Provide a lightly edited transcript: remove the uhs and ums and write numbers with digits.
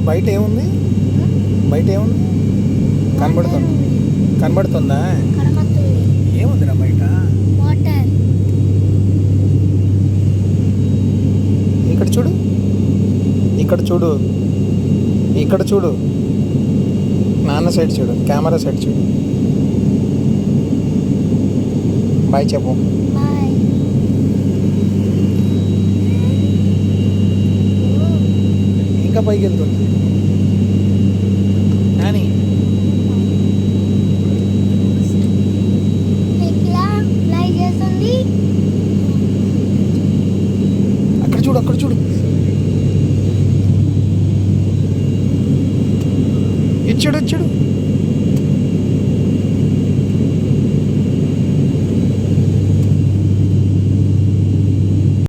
బయట ఏముంది? బయట ఏముంది? కనబడుతుందా? ఏముందిరా బయట? ఇక్కడ చూడు, ఇక్కడ చూడు, ఇక్కడ చూడు, నాన్న సైడ్ చూడు, కెమెరా సైడ్ చూడు. బాయ్ చెప్పు. ఇంకా పైకి వెళ్తుంది నాని. అక్కడ చూడు, అక్కడ చూడు, ఇచ్చాడు.